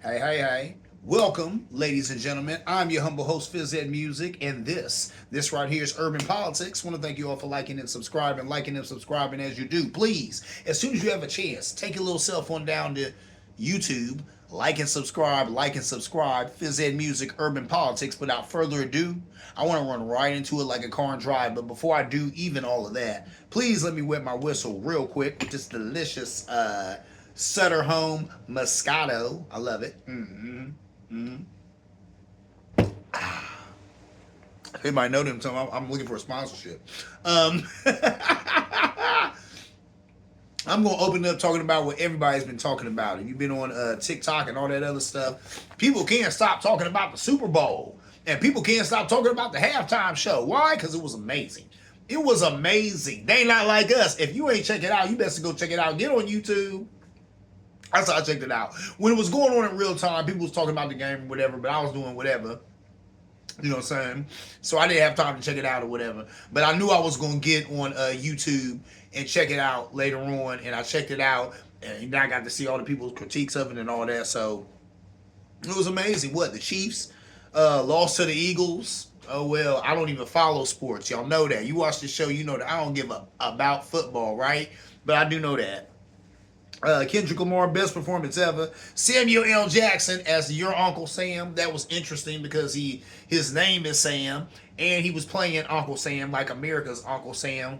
Hey, hey, hey. Welcome, ladies and gentlemen. I'm your humble host, Fizz Ed Music, and this right here is Urban Politics. I want to thank you all for liking and subscribing as you do. Please, as soon as you have a chance, take your little cell phone down to YouTube, like and subscribe, Fizz Ed Music, Urban Politics. Without further ado, I want to run right into it like a car and drive. But before I do even all of that, please let me wet my whistle real quick with this delicious Sutter Home Moscato. I love it. They might know them, so I'm looking for a sponsorship. Um, I'm going to open up talking about what everybody's been talking about. If you've been on TikTok and all that other stuff, people can't stop talking about the Super Bowl. And people can't stop talking about the halftime show. Why? Because it was amazing. It was amazing. They not like us. If you ain't check it out, you best go check it out. Get on YouTube. That's how I checked it out. When it was going on in real time, people was talking about the game or whatever, but I was doing whatever. You know what I'm saying? So I didn't have time to check it out or whatever. But I knew I was going to get on YouTube and check it out later on. And I checked it out. And I got to see all the people's critiques of it and all that. So it was amazing. What? The Chiefs lost to the Eagles. Oh, well, I don't even follow sports. Y'all know that. You watch the show, you know that I don't give a about football, right? But I do know that. Kendrick Lamar, best performance ever. Samuel L. Jackson as your Uncle Sam. That was interesting because his name is Sam, and he was playing Uncle Sam like America's Uncle Sam.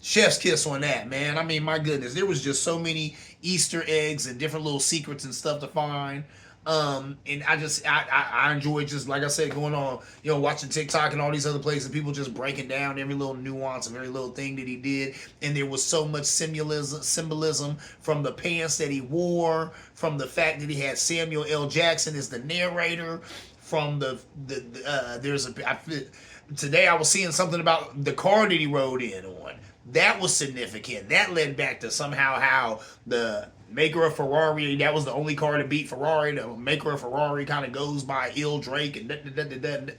Chef's kiss on that, man. I mean, my goodness, there was just so many Easter eggs and different little secrets and stuff to find. And I enjoy just like I said, going on, watching TikTok and all these other places, people just breaking down every little nuance and every little thing that he did. And there was so much symbolism from the pants that he wore, from the fact that he had Samuel L. Jackson as the narrator, from today I was seeing something about the car that he rode in on. That was significant. That led back to somehow how the maker of Ferrari, that was the only car to beat Ferrari. The maker of Ferrari kind of goes by Il Drake and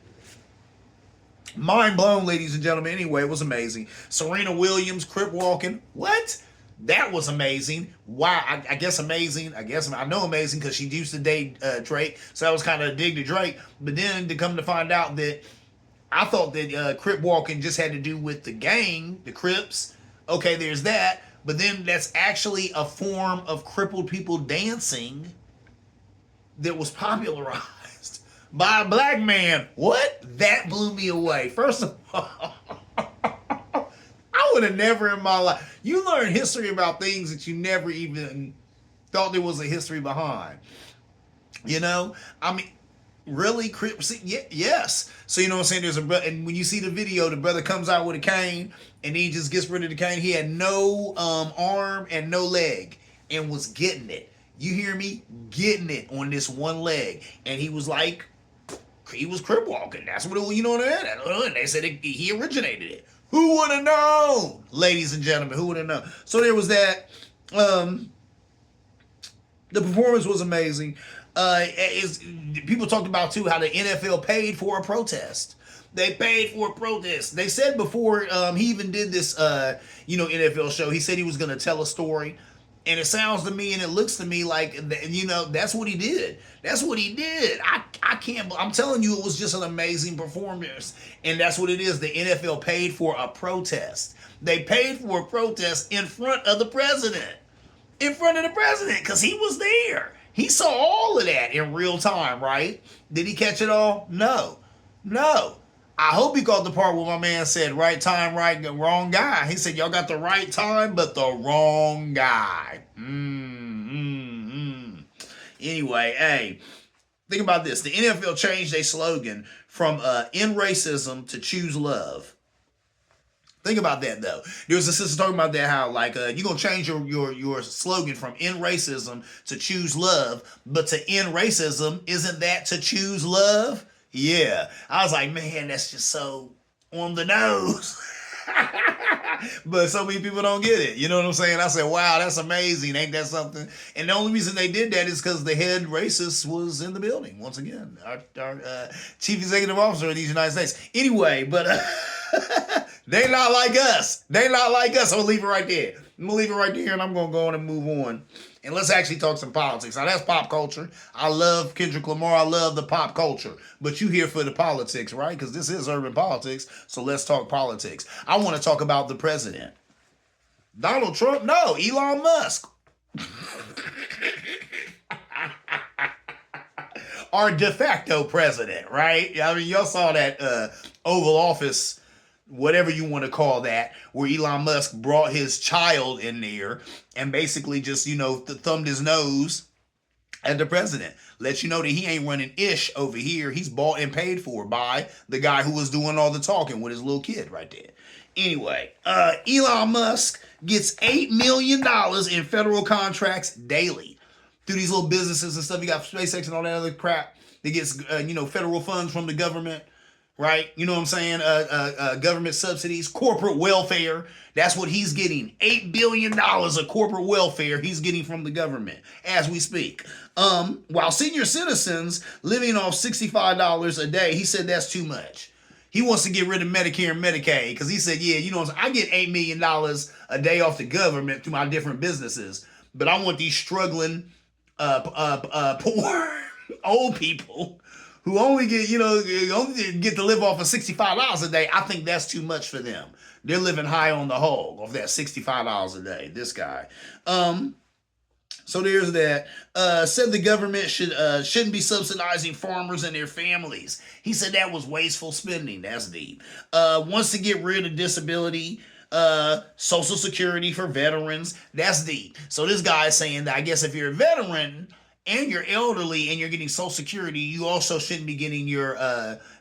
mind blown, ladies and gentlemen. Anyway, it was amazing. Serena Williams, crip walking. What? That was amazing. Wow, I guess amazing. I know amazing because she used to date Drake, so that was kind of a dig to Drake. But then to come to find out that I thought that crip walking just had to do with the gang, the Crips. Okay, there's that. But then that's actually a form of crippled people dancing that was popularized by a black man. What? That blew me away. First of all, I would have never in my life. You learn history about things that you never even thought there was a history behind. I mean, really, Crips? Yes. So you know what I'm saying? There's a brother, and when you see the video, the brother comes out with a cane, and he just gets rid of the cane. He had no arm and no leg, and was getting it. You hear me? Getting it on this one leg, and he was like, he was crip walking. That's what it, you know what I mean? They said he originated it. Who would have known, ladies and gentlemen? Who would have known? So there was that. The performance was amazing. People talked about too how the NFL paid for a protest. They paid for a protest. They said before he even did this, NFL show. He said he was going to tell a story, and it sounds to me and it looks to me like that's what he did. That's what he did. I can't. I'm telling you, it was just an amazing performance, and that's what it is. The NFL paid for a protest. They paid for a protest in front of the president. In front of the president, because he was there. He saw all of that in real time, right? Did he catch it all? No. I hope he caught the part where my man said, right time, right, wrong guy. He said, y'all got the right time, but the wrong guy. Anyway, hey, think about this. The NFL changed their slogan from end racism to choose love. Think about that though. There was a sister talking about that, how like you're gonna change your slogan from end racism to choose love, but to end racism, isn't that to choose love? Yeah. I was like, man, that's just so on the nose. But so many people don't get it. You know what I'm saying? I said, wow, that's amazing. Ain't that something? And the only reason they did that is because the head racist was in the building. Once again, our chief executive officer of these United States. Anyway, but they not like us. They not like us. I'm going to leave it right there. I'm going to leave it right there and I'm going to go on and move on. And let's actually talk some politics. Now that's pop culture. I love Kendrick Lamar. I love the pop culture. But you here for the politics, right? Because this is urban politics. So let's talk politics. I want to talk about the president. Donald Trump? No, Elon Musk. Our de facto president, right? I mean, y'all saw that Oval Office, whatever you want to call that, where Elon Musk brought his child in there and basically just, thumbed his nose at the president. Let you know that he ain't running ish over here. He's bought and paid for by the guy who was doing all the talking with his little kid right there. Anyway, Elon Musk gets $8 million in federal contracts daily through these little businesses and stuff. You got SpaceX and all that other crap that gets, federal funds from the government, right? You know what I'm saying? Government subsidies, corporate welfare. That's what he's getting. $8 billion of corporate welfare he's getting from the government as we speak. While senior citizens living off $65 a day, he said that's too much. He wants to get rid of Medicare and Medicaid because he said, I get $8 million a day off the government through my different businesses, but I want these struggling, poor old people who only get to live off of $65 a day. I think that's too much for them. They're living high on the hog off that $65 a day. This guy. So there's that. Said the government shouldn't be subsidizing farmers and their families. He said that was wasteful spending. That's deep. Wants to get rid of disability, Social Security for veterans. That's deep. So this guy is saying that I guess if you're a veteran and you're elderly and you're getting Social Security, you also shouldn't be getting your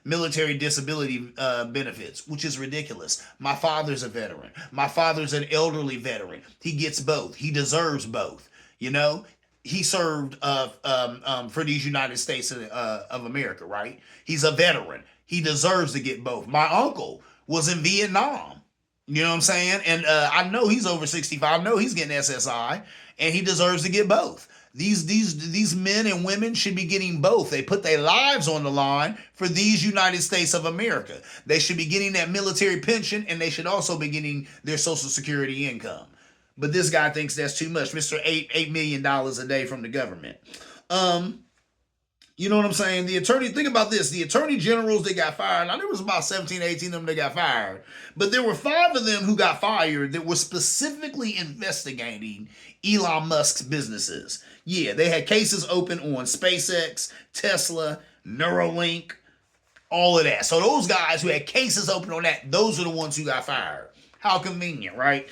military disability benefits, which is ridiculous. My father's a veteran. My father's an elderly veteran. He gets both. He deserves both. He served for these United States of America, right? He's a veteran. He deserves to get both. My uncle was in Vietnam. You know what I'm saying? And I know he's over 65. I know he's getting SSI, and he deserves to get both. These men and women should be getting both. They put their lives on the line for these United States of America. They should be getting that military pension, and they should also be getting their Social Security income. But this guy thinks that's too much. Mr. $8 million a day from the government. You know what I'm saying? Think about this. The attorney generals that got fired, now there was about 17, 18 of them that got fired, but there were 5 of them who got fired that were specifically investigating Elon Musk's businesses. Yeah, they had cases open on SpaceX, Tesla, Neuralink, all of that. So those guys who had cases open on that, those are the ones who got fired. How convenient, right?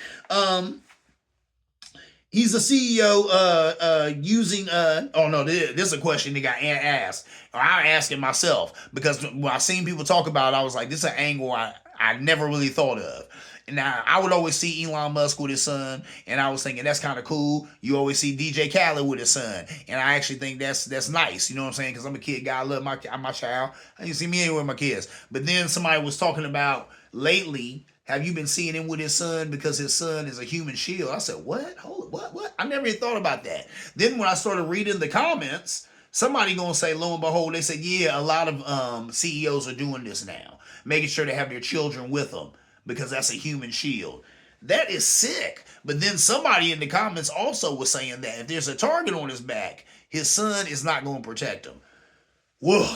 He's the CEO using, this is a question that got asked. I'm asking myself because when I seen people talk about it, I was like, this is an angle I never really thought of. Now, I would always see Elon Musk with his son, and I was thinking, that's kind of cool. You always see DJ Khaled with his son, and I actually think that's nice. You know what I'm saying? Because I'm a kid guy. I love my child. I didn't see me anywhere with my kids. But then somebody was talking about lately, have you been seeing him with his son because his son is a human shield? I said, what? Hold it, what? I never even thought about that. Then when I started reading the comments, somebody gonna say, lo and behold, they said, yeah, a lot of CEOs are doing this now, making sure they have their children with them because that's a human shield. That is sick. But then somebody in the comments also was saying that if there's a target on his back, his son is not going to protect him. Whoa.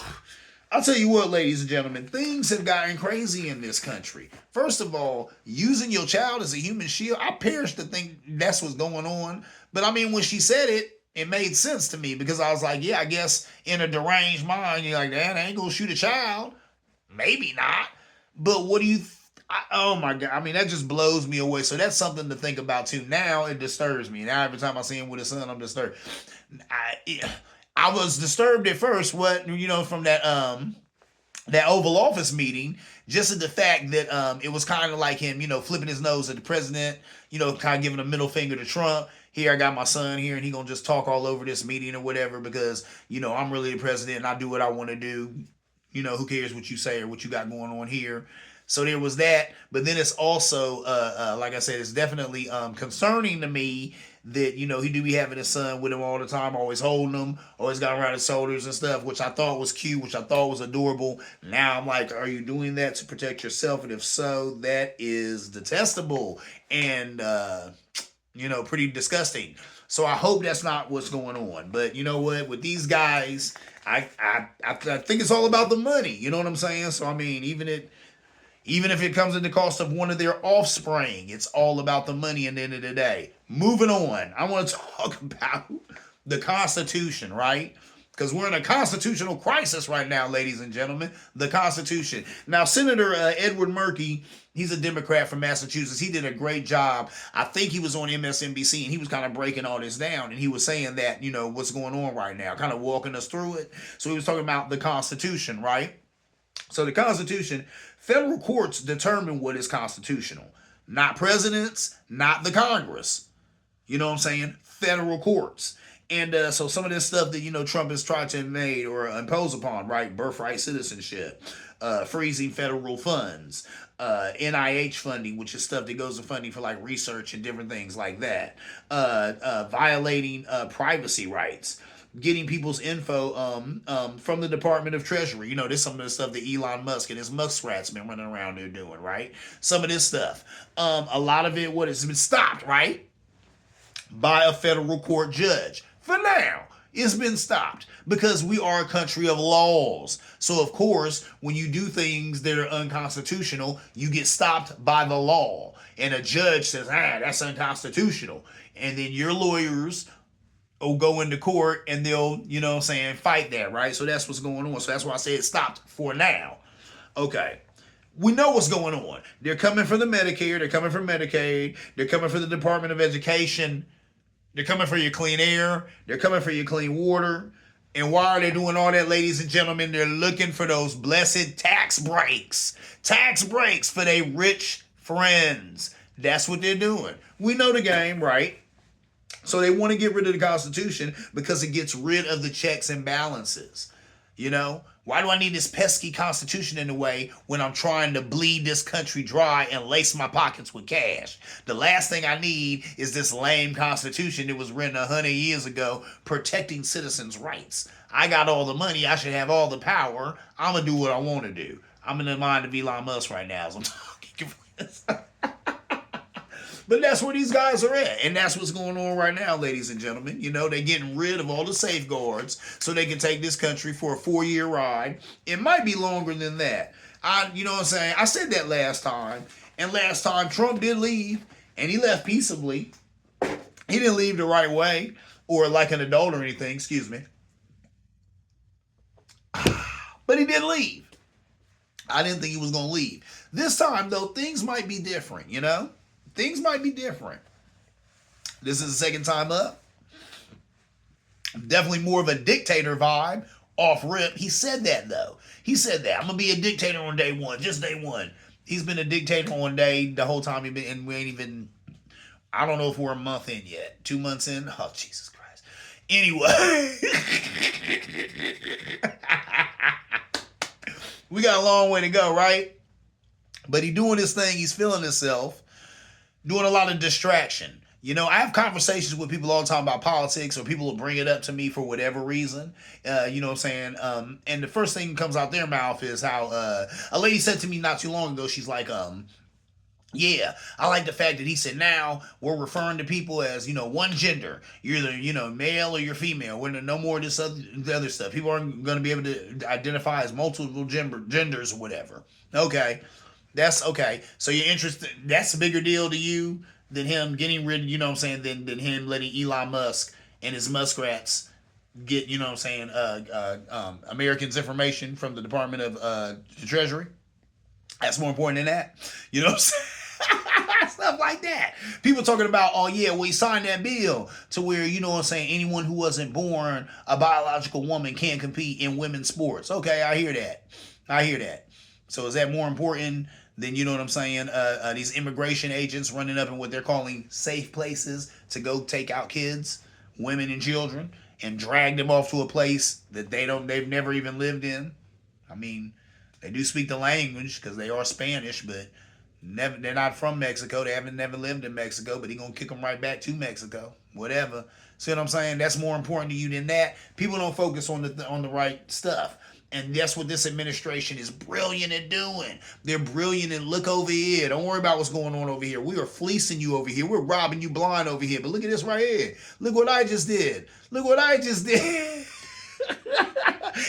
I'll tell you what, ladies and gentlemen, things have gotten crazy in this country. First of all, using your child as a human shield, I perish to think that's what's going on. But I mean, when she said it, it made sense to me because I was like, yeah, I guess in a deranged mind, you're like, Dad, I ain't going to shoot a child. Maybe not. But what do you oh my God. I mean, that just blows me away. So that's something to think about too. Now it disturbs me. Now every time I see him with his son, I'm disturbed. I was disturbed at first, from that Oval Office meeting, just at the fact that it was kind of like him, flipping his nose at the president, kind of giving a middle finger to Trump. Here, I got my son here, and he gonna just talk all over this meeting or whatever because, I'm really the president and I do what I want to do. Who cares what you say or what you got going on here? So there was that, but then it's also, like I said, it's definitely concerning to me that, he do be having his son with him all the time, always holding him, always got around his shoulders and stuff, which I thought was cute, which I thought was adorable. Now I'm like, are you doing that to protect yourself? And if so, that is detestable and, pretty disgusting. So I hope that's not what's going on. But you know what? With these guys, I think it's all about the money. You know what I'm saying? So I mean, even if it comes at the cost of one of their offspring, it's all about the money at the end of the day. Moving on, I want to talk about the Constitution, right? Because we're in a constitutional crisis right now, ladies and gentlemen. The Constitution. Now, Senator Edward Murphy, he's a Democrat from Massachusetts. He did a great job. I think he was on MSNBC and he was kind of breaking all this down. And he was saying that, you know, what's going on right now, kind of walking us through it. So he was talking about the Constitution, right? So the Constitution, federal courts determine what is constitutional. Not presidents, not the Congress. You know what I'm saying? Federal courts. And so some of this stuff that, you know, Trump has tried to invade or impose upon, right? Birthright citizenship, freezing federal funds, NIH funding, which is stuff that goes to funding for like research and different things like that, violating privacy rights, getting people's info from the Department of Treasury. You know, this is some of the stuff that Elon Musk and his muskrats been running around there doing, right? Some of this stuff. A lot of it, what has been stopped, right? By a federal court judge. For now, it's been stopped because we are a country of laws. So, of course, when you do things that are unconstitutional, you get stopped by the law. And a judge says, that's unconstitutional. And then your lawyers will go into court and they'll, you know what I'm saying, fight that, right? So that's what's going on. So that's why I say it stopped for now. Okay. We know what's going on. They're coming for the Medicare. They're coming for Medicaid. They're coming for the Department of Education. They're coming for your clean air. They're coming for your clean water. And why are they doing all that, ladies and gentlemen? They're looking for those blessed tax breaks. Tax breaks for their rich friends. That's what they're doing. We know the game, right? So they want to get rid of the Constitution because it gets rid of the checks and balances. You know? Why do I need this pesky Constitution in the way when I'm trying to bleed this country dry and lace my pockets with cash? The last thing I need is this lame Constitution that was written 100 years ago protecting citizens' rights. I got all the money. I should have all the power. I'm going to do what I want to do. I'm in the mind of Elon Musk right now as I'm talking. But that's where these guys are at. And that's what's going on right now, ladies and gentlemen. You know, they're getting rid of all the safeguards so they can take this country for a 4-year ride. It might be longer than that. You know what I'm saying? I said that last time. And last time Trump did leave. And he left peaceably. He didn't leave the right way. Or like an adult or anything. Excuse me. But he did leave. I didn't think he was going to leave. This time, though, things might be different, you know? Things might be different. This is the second time up. Definitely more of a dictator vibe off rip. He said that, though. He said that. I'm going to be a dictator on day one. Just day one. He's been a dictator on day the whole time he's been, and we ain't even, I don't know if we're a month in yet. 2 months in? Oh, Jesus Christ. Anyway. We got a long way to go, right? But he doing his thing. He's feeling himself. Doing a lot of distraction. You know, I have conversations with people all the time about politics, or people will bring it up to me for whatever reason. You know what I'm saying? And the first thing that comes out their mouth is how a lady said to me not too long ago, she's like, yeah, I like the fact that he said now we're referring to people as, you know, one gender. You're either, you know, male or you're female. We're no more of this other stuff. People aren't going to be able to identify as multiple genders or whatever. Okay. That's okay. So you're interested. That's a bigger deal to you than him getting rid, you know what I'm saying, than him letting Elon Musk and his muskrats get, you know what I'm saying, Americans' information from the Department of the Treasury. That's more important than that. You know what I'm saying? Stuff like that. People talking about, oh yeah, well he signed that bill to where, you know what I'm saying, anyone who wasn't born a biological woman can't compete in women's sports. Okay, I hear that. I hear that. So is that more important than, you know what I'm saying, these immigration agents running up in what they're calling safe places to go take out kids, women and children, and drag them off to a place that they've never even lived in? I mean, they do speak the language because they are Spanish, but they're not from Mexico. They haven't never lived in Mexico, but he's going to kick them right back to Mexico. Whatever. See what I'm saying? That's more important to you than that. People don't focus on the right stuff. And that's what this administration is brilliant at doing. They're brilliant at look over here. Don't worry about what's going on over here. We are fleecing you over here. We're robbing you blind over here. But look at this right here. Look what I just did. Look what I just did.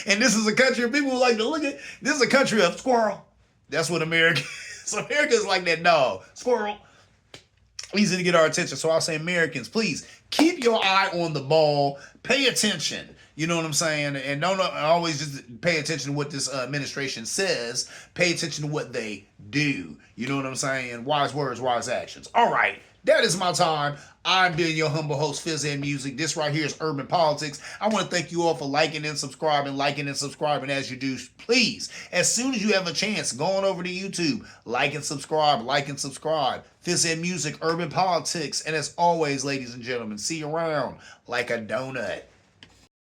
And this is a country of people who like to look at. This is a country of squirrel. That's what America is. America is like that dog. Squirrel. Easy to get our attention. So I'll say, Americans, please keep your eye on the ball. Pay attention. You know what I'm saying? And don't always just pay attention to what this administration says. Pay attention to what they do. You know what I'm saying? Wise words, wise actions. All right. That is my time. I'm being your humble host, Fizz and Music. This right here is Urban Politics. I want to thank you all for liking and subscribing as you do. Please, as soon as you have a chance, go on over to YouTube, like and subscribe. Fizz and Music, Urban Politics. And as always, ladies and gentlemen, see you around like a donut.